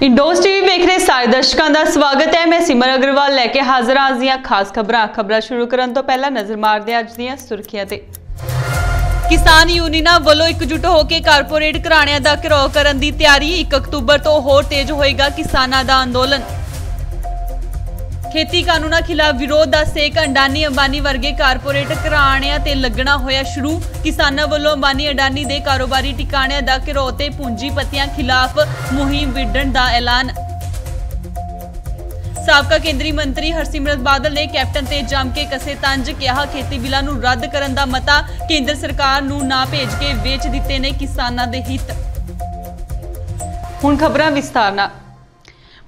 Indoors TV देख रहे सारे दर्शकों का स्वागत है। मैं सिमर अग्रवाल लैके हाजिर आज दी खास खबरां शुरू करने तो पहला नजर मारते हैं अज दी सुर्खियां ते। किसान यूनियनां वालों एकजुट होकर कारपोरेट घराणियां दा घेराव करन दी तैयारी। 1 अक्तूबर तो होर तेज होएगा किसानां दा अंदोलन। खेती कानूनां खिलाफ विरोध दा सेक अंडानी अंबानी वर्गे कारपोरेट घराणियां ते लगना होया शुरू। किसानां वालों अंबानी अडानी दे कारोबारी ठिकाणियां दा घेराव ते पूंजीपतियां खिलाफ मुहिम विढण दा ऐलान। साबका केंद्रीय मंत्री हरसिमरत बादल ने कैप्टन ते जम के कसे तंज कहा खेती बिलां नूं रद्द करन दा मता केंद्र सरकार नूं ना भेज के वेच दिते ने किसानां दे हित। हुण खबरां विस्तार नाल।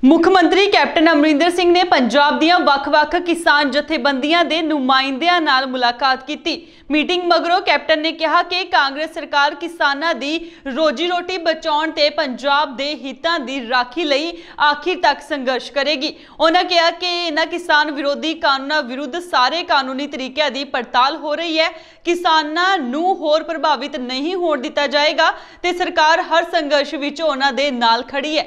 मुख्यमंत्री कैप्टन अमरिंदर सिंह ने पंजाब दीआं वख-वख किसान जथेबंदियां दे नुमाइंदियां नाल मुलाकात की। मीटिंग मगरों कैप्टन ने कहा कि कांग्रेस सरकार किसानां दी रोजी रोटी बचाउण ते पंजाब दे हितां दी राखी लई आखिर तक संघर्ष करेगी। उन्होंने कहा कि इन्हां किसान विरोधी कानूनां विरुद्ध सारे कानूनी तरीकों की पड़ताल हो रही है। किसानां नूं होर प्रभावित नहीं होण दिता जाएगा ते सरकार हर संघर्ष विच उन्हां दे नाल खड़ी है।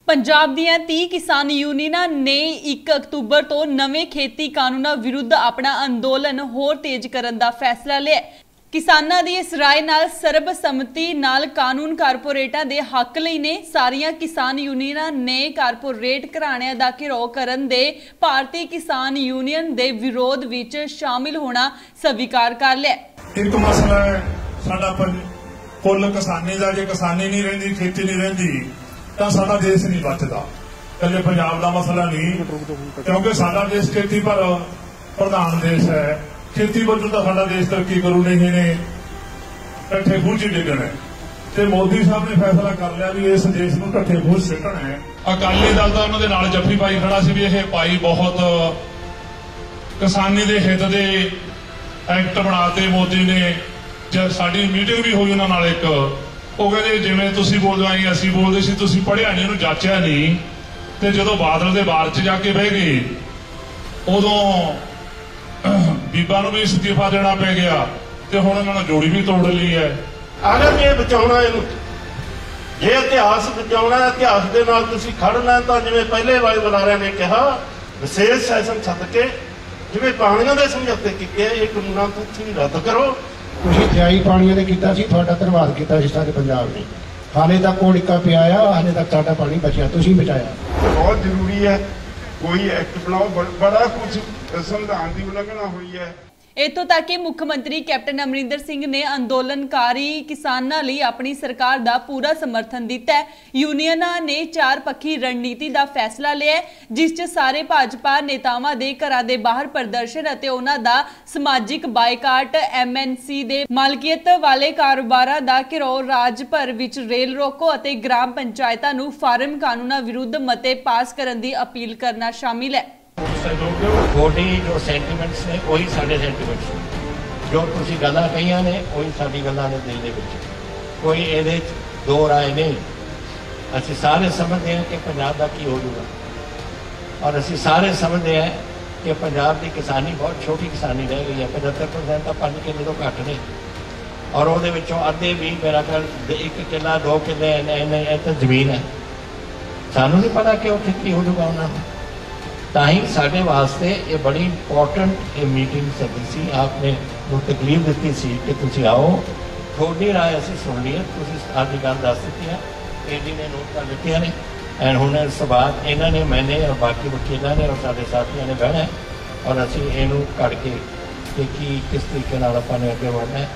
पंजाब दीआं 30 किसान यूनियनां ने 1 अक्तूबर तो नवे खेती कानूनां विरुद्ध अपना अंदोलन होर तेज करन दा फैसला लिया। किसानां दी इस राय नाल सर्बसम्मति नाल कानून कारपोरेटां दे हक लई ने। सारियां किसान यूनियनां ने कारपोरेट घराणियां दा घेराव करन दे भारतीय किसान यूनियन दे विरोध विच शामिल होना स्वीकार कर लिया। एक मसला है साडा कुल किसानी दा, जे किसानी नहीं रहिंदी, खेती नहीं रहिंदी ਤਾਂ ਸਾਡਾ ਦੇਸ਼ नहीं बचता। कल्ले पंजाब का मसला नहीं, क्योंकि साडा देश खेती पर प्रधान देश है। खेती वजों तो साडा देश तरक्की करू नहीं ने कट्ठे खूह च डिगना है। मोदी साहब ने फैसला कर लिया भी इस देश को कट्ठे खूह सिੱਟਣਾ है। अकाली दल का उन्होंने नाल जफ्फी पाई खड़ा सी भी यह पाई बहुत किसानी के हित के एक्ट बनाते मोदी ने। जब साडी मीटिंग भी हुई उन्होंने नाल एक ਉਹ ਕਹਿੰਦੇ ਜਿਵੇਂ ਤੁਸੀਂ ਬੋਲਦੇ ਆਈ ਅਸੀਂ ਬੋਲਦੇ ਸੀ, ਤੁਸੀਂ ਪੜ੍ਹਿਆ ਨਹੀਂ, ਇਹਨੂੰ ਜਾਚਿਆ ਨਹੀਂ। ਤੇ ਜਦੋਂ ਬਾਦਲ ਦੇ ਬਾਰ 'ਚ ਜਾ ਕੇ ਬਹਿ ਗਏ ਉਦੋਂ ਬੀਬਾ ਨੂੰ ਵੀ ਇਸਤੀਫਾ ਦੇਣਾ ਪੈ ਗਿਆ ਤੇ ਹੁਣ ਉਹਨਾਂ ਨੇ ਜੋੜੀ ਵੀ ਤੋੜ ਲਈ ਹੈ। ਅਗਰ ਇਹ ਬਚਾਉਣਾ, ਇਹਨੂੰ ਜੇ ਇਤਿਹਾਸ ਬਚਾਉਣਾ, ਇਤਿਹਾਸ ਦੇ ਨਾਲ ਤੁਸੀਂ ਖੜਨਾ ਤਾਂ ਜਿਵੇਂ ਪਹਿਲੇ ਵਾਲੇ ਬੁਲਾਰਿਆਂ ਨੇ ਕਿਹਾ ਵਿਸ਼ੇਸ਼ ਸੈਸ਼ਨ ਸੱਦ ਕੇ ਜਿਵੇਂ ਪਾਣੀਆਂ ਦੇ ਸਮਝੌਤੇ ਕੀਤੇ ਇਹ ਕਾਨੂੰਨਾਂ ਤੁਸੀਂ ਰੱਦ ਕਰੋ। ਤੁਸੀਂ ਸਿਆਹੀ ਪਾਣੀਆਂ ਦੇ ਕੀਤਾ ਸੀ, ਤੁਹਾਡਾ ਧੰਨਵਾਦ ਕੀਤਾ ਸੀ ਸਾਡੇ ਪੰਜਾਬ ਨੇ। ਹਾਲੇ ਤੱਕ ਕੋੜਿਕਾ ਪਿਆ ਆ, ਹਾਲੇ ਤੱਕ ਸਾਡਾ ਪਾਣੀ ਬਚਿਆ, ਤੁਸੀਂ ਬਚਾਇਆ। बहुत जरूरी है कोई एक्ट बनाओ, बड़ा कुछ संविधान की उल्लंघना हुई है। इतों तक कि मुख्यमंत्री कैप्टन अमरिंदर सिंह ने अंदोलनकारी किसानां लई अपनी सरकार दा पूरा समर्थन दिता है। यूनियनां ने 4 पक्षी रणनीति दा फैसला लिया जिस च सारे भाजपा नेतावां दे घरां दे बाहर प्रदर्शन अते उन्हां दा समाजिक बायकाट, MNC दे मालकीयत वाले कारोबारां दा घेराव, राज भर विच रेल रोको अते ग्राम पंचायतां नूं फार्म कानूनां विरुद्ध मते पास करन दी अपील करना शामिल है। थोड़ी जो सेंटीमेंट्स ने वही साढ़े सेंटीमेंट्स ने, जो तुसी गल्लां कहियां ने वही साडी गल्लां ने दिल दे विच, कोई इहदे दो राय नहीं। असीं सारे समझते हैं कि पंजाब दा की हो जाऊगा और असीं सारे समझते हैं कि पंजाब की किसानी बहुत छोटी किसानी रह गई है। 75% तो 5 किले तो घट ने और उहदे विचों अद्धे भी मेरा ख्याल 1 किला 2 किले इतने जमीन है। सानू नहीं पता कि उत्थे की हो जाऊगा उन्होंने। ताही साढ़े वास्ते ये बड़ी इंपॉर्टेंट मीटिंग सदी सी। आपने जो तकलीफ दी सी कि तुसी आओ, थोड़ी राय असीं सुन ली है, तुसी साडी गल दस दी है, एडी ने नोट कर लितियां ने एंड हुण इस बाद इन्हां ने, मैंने और बाकी वकीलों ने और साडे साथियों ने बहना है और असीं इहनूं कढ के कि किस तरीके नाल आपां ने अगे बढ़ना है।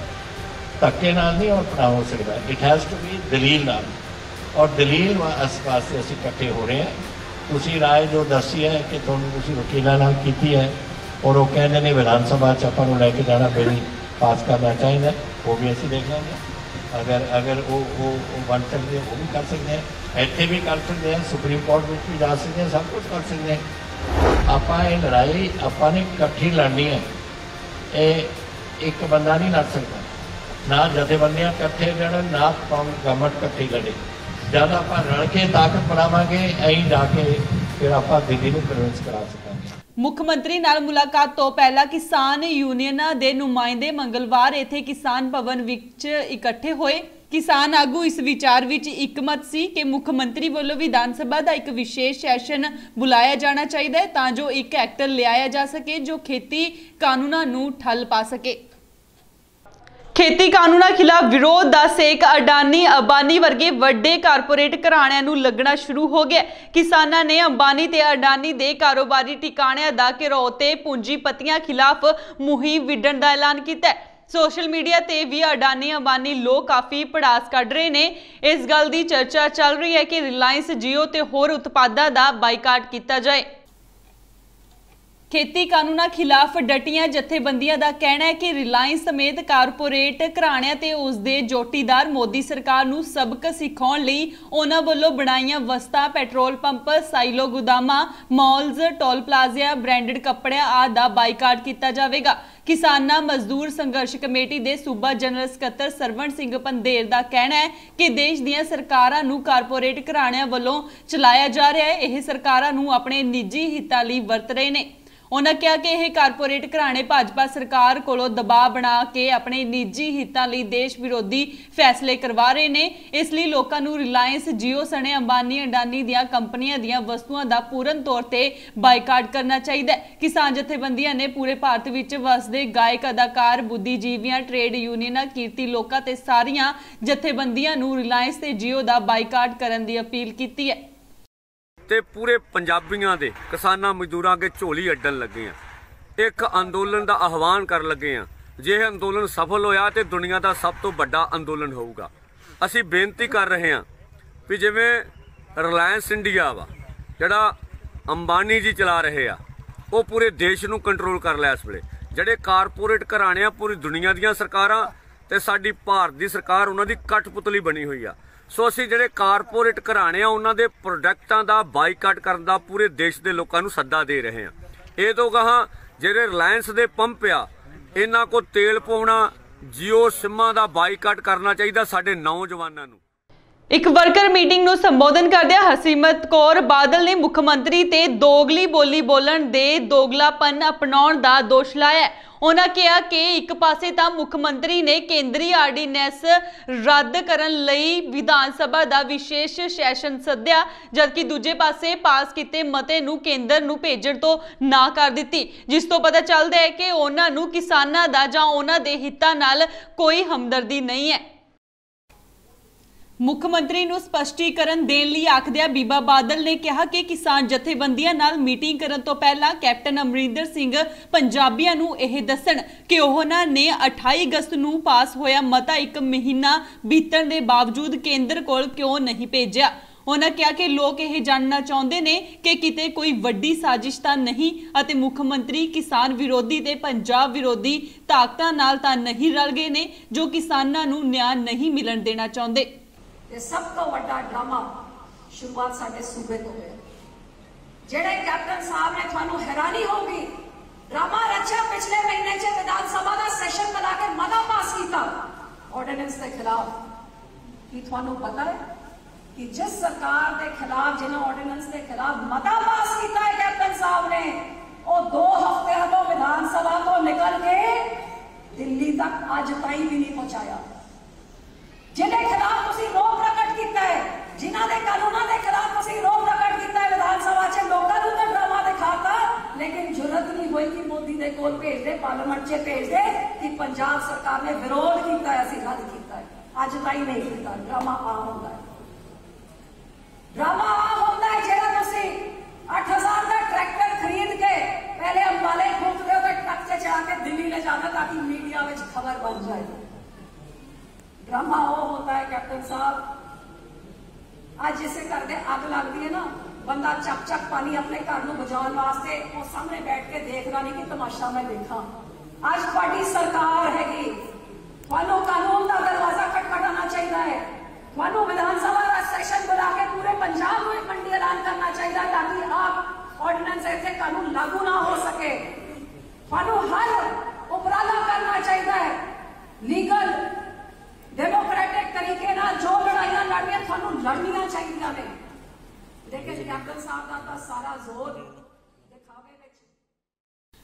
धक्के नाल नहीं और अपना हो सकता, इट हैज़ टू बी दलील नाल, और दलील वास्ते असीं इकट्ठे हो रहे हैं। तुसी राय जो दसी है कि तुहानूं तुसी वकीलां नाल कीती है और वो कहते हैं विधान सभा च आपां नूं लैके जाना बिल पास करना चाहिए, वो भी असीं देख लेंगे। अगर वो बन सकते हैं वो भी कर सकते हैं, इत्थे भी कर सकते हैं, सुप्रीम कोर्ट में भी जा सकते हैं, सब कुछ कर सकते हैं। आपां ये लड़ाई आपां ने इकट्ठी लड़नी है। ये एक बंदा नहीं लड़ सकता, ना जथेबंदियां इकट्ठे लड़न, ना गवर्नमेंट इकट्ठी लड़े। जब आप रल के ताकत बनावांगे ऐं जाके फिर आप दिल्ली नूं कन्विंस करा सकांगे। मुख्यमंत्री नाल मुलाकात तो पहला किसान यूनियनां दे नुमाइंदे मंगलवार इत्थे किसान भवन विच इकट्ठे होए। किसान आगू इस विचार विच एकमत सी कि मुख मंत्री वालों विधान सभा का एक विशेष सैशन बुलाया जाना चाहिए तां जो एक एक्ट लियाया जा सके जो खेती कानूनां नूं ठल पा सके। खेती कानूनां खिलाफ विरोध का सेक अडानी अंबानी वर्गे वड्डे कारपोरेट घराणिਆਂ ਨੂੰ लगना शुरू हो गया। किसानां ने अंबानी ते अडानी दे कारोबारी ठिकाणिਆਂ ਦਾ ਘਿਰਾਓ ते पूंजीपतियां खिलाफ मुहिम विडण का ऐलान किया। सोशल मीडिया ते भी अडानी अंबानी लोग काफ़ी भड़ास कढ़ रहे ने। इस गल की चर्चा चल रही है कि रिलायंस जियो ते होर उत्पादां दा बाईकाट किया जाए। खेती कानूनां खिलाफ डटियां जथेबंदियां दा कहना है कि रिलायंस समेत कारपोरेट घराणिਆਂ ते उसदे जोटीदार मोदी सरकार नूं सबक सिखाउण लई उन्हां वल्लों बनाईयां वस्तां पेट्रोल पंप साइलो गोदामां मॉल्स टोल प्लाजा ब्रांडेड कपड़े आदि दा बाईकाट किया जाएगा। किसानां मजदूर संघर्ष कमेटी के सूबा जनरल सकत्तर सरवण सिंह पंधेर का कहना है कि देश दीयां सरकारां नूं कारपोरेट घराणिਆਂ वल्लों चलाया जा रहा है। यह सरकारां नूं अपने निजी हितां लई वरत रहे ने। उन्होंने कहा कि यह कारपोरेट घराणे भाजपा सरकार कोलों दबाव बना के अपने निजी हितां लई देश विरोधी फैसले करवा रहे ने। इसलिए लोगों नूं रिलायंस जियो सने अंबानी अडानी दीयां कंपनियां दीयां वस्तुआं दा पूर्ण तौर ते बाईकाट करना चाहिए। किसान जथेबंदियां ने पूरे भारत विच वसदे गायक अदाकार बुद्धिजीवियां ट्रेड यूनियनां किरती लोकां ते सारियां जथेबंदियां नूं रिलायंस ते जियो दा बाईकाट करन दी अपील कीती है। ते पूरे पंजाबियों के किसानों मजदूरों के झोली अड्डन लगे हैं, एक अंदोलन का आह्वान कर लगे हैं। जे अंदोलन सफल होया तो दुनिया का सब तो बड़ा अंदोलन होगा। असी बेनती कर रहे हैं भी जिमें रिलायंस इंडिया वा जड़ा अंबानी जी चला रहे आ वो पूरे देश नूं कंट्रोल कर लिया। इस वेले जड़े कारपोरेट घराणे पूरी दुनिया दी सरकारां ते साडी भारत दी सरकार उन्हां दी कठपुतली बनी हुई आ। सो असी जिहड़े कारपोरेट घराणे उन्हां दे प्रोडक्टां दा बाईकाट करन दा पूरे देश दे लोकां नूं सद्दा दे रहे हैं। ये तो कहां जिहड़े रिलायंस दे पंप आ इन्हां को तेल पाउणा जियो सिमां दा बाईकाट करना चाहिए साडे नौजवानां नूं। एक वर्कर मीटिंग ਨੂੰ ਸੰਬੋਧਨ ਕਰਦਿਆਂ ਹਰਸਿਮਰਤ ਕੌਰ ਬਾਦਲ ਨੇ ਮੁੱਖ ਮੰਤਰੀ ਤੇ ਦੋਗਲੀ ਬੋਲੀ ਬੋਲਣ ਦੇ ਦੋਗਲਾਪਨ ਅਪਣਾਉਣ ਦਾ ਦੋਸ਼ ਲਾਇਆ। ਉਹਨਾਂ ਕਿਹਾ ਕਿ ਇੱਕ ਪਾਸੇ ਤਾਂ ਮੁੱਖ ਮੰਤਰੀ ਨੇ ਕੇਂਦਰੀ ਆਰਡੀਨੈਂਸ ਰੱਦ ਕਰਨ ਲਈ ਵਿਧਾਨ ਸਭਾ ਦਾ ਵਿਸ਼ੇਸ਼ ਸੈਸ਼ਨ ਸੱਦਿਆ, ਜਦਕਿ ਦੂਜੇ ਪਾਸੇ ਪਾਸ ਕੀਤੇ ਮਤੇ ਨੂੰ ਕੇਂਦਰ ਨੂੰ ਭੇਜਣ ਤੋਂ ਨਾ ਕਰ ਦਿੱਤੀ, ਜਿਸ ਤੋਂ ਪਤਾ ਚੱਲਦਾ ਹੈ ਕਿ ਉਹਨਾਂ ਨੂੰ ਕਿਸਾਨਾਂ ਦਾ ਜਾਂ ਉਹਨਾਂ ਦੇ ਹਿੱਤਾਂ ਨਾਲ ਕੋਈ ਹਮਦਰਦੀ ਨਹੀਂ ਹੈ। मुख मंत्री नूं स्पष्टीकरण देण लई आखदिया बीबा बादल ने कहा कि किसान जथेबंदियां नाल मीटिंग करन तो पहला कैप्टन अमरिंदर सिंह पंजाबियां नूं यह दस्सण कि उन्हां ने 28 अगस्त नूं पास होया मता 1 महीना बीतण दे बावजूद केंद्र कोल क्यों नहीं भेजिया। उन्होंने कहा कि लोग यह जानना चाहते हैं कि किते कोई वड्डी साजिश तां नहीं अते मुख मंत्री किसान विरोधी ते पंजाब विरोधी ताकतां नाल तां नहीं रल गए ने जो किसानां नूं न्याय नहीं मिलण देना चाहते। ये सब तो वड्डा ड्रामा शुरुआत साडे सूबे तो है। जेड़े कैप्टन साहब ने थानू हैरानी होगी ड्रामा रचा पिछले महीने च विधान सभा का सैशन बुला के मता पास किया ऑर्डिनेंस के खिलाफ। की थानू पता है कि जिस सरकार के खिलाफ जिन्हें ऑर्डिनेंस के खिलाफ मता पास किया है कैप्टन साहब ने वो 2 हफ्ते हटो विधान सभा तो निकल के दिल्ली तक अज ताई भी नहीं पहुंचाया। जिन्हें खिलाफ तुसी रोह प्रकट किया है, जिन्हां दे कानूनां दे खिलाफ तुसी रोह प्रकट किया है विधान सभा च लोकां नूं ते ड्रामा दिखाता, लेकिन जुरत नहीं हुई कि मोदी दे कोल भेज दे पार्लियामेंट च भेज दे कि पंजाब सरकार ने विरोध किया है असीं रद्द किया है। अज ताईं नहीं किया। ड्रामा आम होंदा है। ड्रामा आम होंदा है जेड़ा तुसी 8000 का ट्रैक्टर खरीद के पहले अंबाले फूकदे हो ते ट्रक च चढ़ा के दिल्ली ले जाते ताकि मीडिया में खबर बन जाए। ड्रामा वो होता है कैप्टन साहब आज जिसे घर दे अग लगती है ना बंदा चक चक पानी अपने घर को बचाने वास्ते वो सामने बैठ के देखना नहीं कि तमाशा मैं देखा। आज थोड़ी सरकार हैगी, थानू कानून का दरवाजा खटखटाना चाहिए है। थानू विधानसभा का सैशन बुला के पूरे पंजाब को एक मंडी ऐलान करना चाहिए ताकि आप ऑर्डिनेंस ऐसे कानून लागू ना हो सके। थानू हर उपराला करना चाहिए है लीगल डेमोक्रेटिक तरीके ना जो लड़ाइयां लड़नियां थानू लड़नियां चाहिए ने। लेकिन कैप्टन साहब का सारा जोर दिखावे विच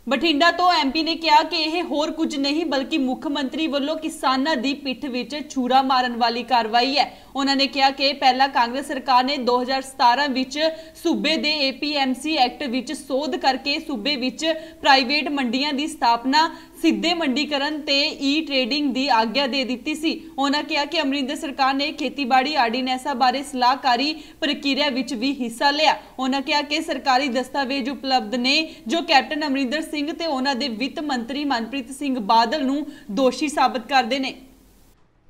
ਬਠਿੰਡਾ ਤੋਂ ਐਮਪੀ ਨੇ ਕਿਹਾ ਕਿ ਇਹ ਹੋਰ ਕੁਝ ਨਹੀਂ ਬਲਕਿ ਮੁੱਖ ਮੰਤਰੀ ਵੱਲੋਂ ਕਿਸਾਨਾਂ ਦੀ ਪਿੱਠ ਵਿੱਚ ਛੁਰਾ ਮਾਰਨ ਵਾਲੀ ਕਾਰਵਾਈ ਹੈ। ਉਹਨਾਂ ਨੇ ਕਿਹਾ ਕਿ ਪਹਿਲਾਂ ਕਾਂਗਰਸ ਸਰਕਾਰ ਨੇ 2017 ਵਿੱਚ ਸੂਬੇ ਦੇ APMC ਐਕਟ ਵਿੱਚ ਸੋਧ ਕਰਕੇ ਸੂਬੇ ਵਿੱਚ ਪ੍ਰਾਈਵੇਟ ਮੰਡੀਆਂ ਦੀ ਸਥਾਪਨਾ, ਸਿੱਧੇ ਮੰਡੀਕਰਨ ਤੇ ਟ੍ਰੇਡਿੰਗ ਦੀ ਆਗਿਆ ਦੇ ਦਿੱਤੀ ਸੀ। ਉਹਨਾਂ ਕਿਹਾ ਕਿ ਅਮਰਿੰਦਰ ਸਰਕਾਰ ਨੇ ਖੇਤੀਬਾੜੀ ਆਰਡੀਨੈਂਸਾਂ ਬਾਰੇ ਸਲਾਹਕਾਰੀ ਪ੍ਰਕਿਰਿਆ ਵਿੱਚ ਵੀ ਹਿੱਸਾ ਲਿਆ। ਉਹਨਾਂ ਕਿਹਾ ਕਿ ਸਰਕਾਰੀ ਦਸਤਾਵੇਜ਼ ਉਪਲਬਧ ਨੇ ਜੋ ਕੈਪਟਨ ਅਮਰਿੰਦਰ ਸਿੰਘ ਤੇ ਉਹਨਾਂ ਦੇ ਵਿੱਤ ਮੰਤਰੀ ਮਨਪ੍ਰੀਤ ਸਿੰਘ ਬਾਦਲ ਨੂੰ ਦੋਸ਼ੀ ਸਾਬਤ ਕਰਦੇ ਨੇ।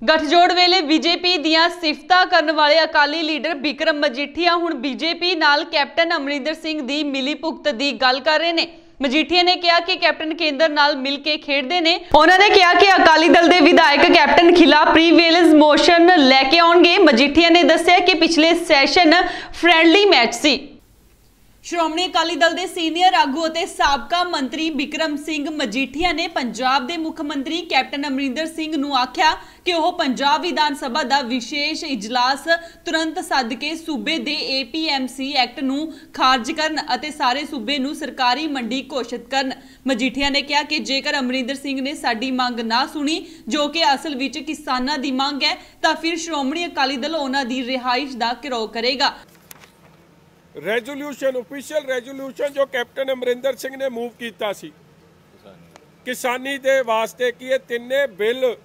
ਗਠਜੋੜ ਵੇਲੇ ਬੀਜੇਪੀ ਦੀਆਂ ਸਿਫਤਾਂ ਕਰਨ ਵਾਲੇ ਅਕਾਲੀ ਲੀਡਰ ਬਿਕਰਮ ਮਜੀਠੀਆ ਹੁਣ ਬੀਜੇਪੀ ਨਾਲ ਕੈਪਟਨ ਅਮਰਿੰਦਰ ਸਿੰਘ ਦੀ ਮਿਲੀ ਭੁਗਤ ਦੀ ਗੱਲ ਕਰ ਰਹੇ ਨੇ। ਮਜੀਠੀਆ ਨੇ ਕਿਹਾ ਕਿ ਕੈਪਟਨ ਕੇਂਦਰ ਨਾਲ ਮਿਲ ਕੇ ਖੇਡਦੇ ਨੇ। ਉਹਨਾਂ ਨੇ ਕਿਹਾ ਕਿ ਅਕਾਲੀ ਦਲ ਦੇ ਵਿਧਾਇਕ ਕੈਪਟਨ ਖਿਲਾਫ ਪ੍ਰੀਵੇਲੈਂਸ ਮੋਸ਼ਨ ਲੈ ਕੇ ਆਉਣਗੇ। ਮਜੀਠੀਆ ਨੇ ਦੱਸਿਆ ਕਿ ਪਿਛਲੇ ਸੈਸ਼ਨ ਫ੍ਰੈਂਡਲੀ ਮੈਚ ਸੀ। ਸ਼੍ਰੋਮਣੀ ਅਕਾਲੀ ਦਲ ਦੇ ਸੀਨੀਅਰ ਆਗੂ ਅਤੇ ਸਾਬਕਾ ਮੰਤਰੀ ਬਿਕਰਮ ਸਿੰਘ ਮਜੀਠੀਆ ਨੇ ਪੰਜਾਬ ਦੇ ਮੁੱਖ ਮੰਤਰੀ ਕੈਪਟਨ ਅਮਰਿੰਦਰ ਸਿੰਘ ਨੂੰ ਆਖਿਆ ਕਿ ਉਹ ਪੰਜਾਬ ਵਿਧਾਨ ਸਭਾ ਦਾ ਵਿਸ਼ੇਸ਼ ਇਜਲਾਸ ਤੁਰੰਤ ਸੱਦ ਕੇ ਸੂਬੇ ਦੇ APMC ਐਕਟ ਨੂੰ ਖਾਰਜ ਕਰਨ ਅਤੇ ਸਾਰੇ ਸੂਬੇ ਨੂੰ ਸਰਕਾਰੀ ਮੰਡੀ ਘੋਸ਼ਿਤ ਕਰਨ। ਮਜੀਠੀਆ ਨੇ ਕਿਹਾ ਕਿ ਜੇਕਰ ਅਮਰਿੰਦਰ ਸਿੰਘ ਨੇ ਸਾਡੀ ਮੰਗ ਨਾ ਸੁਣੀ ਜੋ ਕਿ ਅਸਲ ਵਿੱਚ ਕਿਸਾਨਾਂ ਦੀ ਮੰਗ ਹੈ ਤਾਂ ਫਿਰ ਸ਼੍ਰੋਮਣੀ ਅਕਾਲੀ ਦਲ ਉਹਨਾਂ ਦੀ ਰਿਹਾਇਸ਼ ਦਾ ਘਿਰਾਓ ਕਰੇਗਾ। ਰੈਜ਼ੋਲੂਸ਼ਨ ਆਫੀਸ਼ੀਅਲ ਰੈਜ਼ੋਲੂਸ਼ਨ ਜੋ ਕੈਪਟਨ ਅਮਰਿੰਦਰ ਸਿੰਘ ਨੇ ਮੂਵ ਕੀਤਾ ਸੀ ਕਿਸਾਨੀ ਦੇ ਵਾਸਤੇ ਕਿ ਇਹ ਤਿੰਨੇ ਬਿੱਲ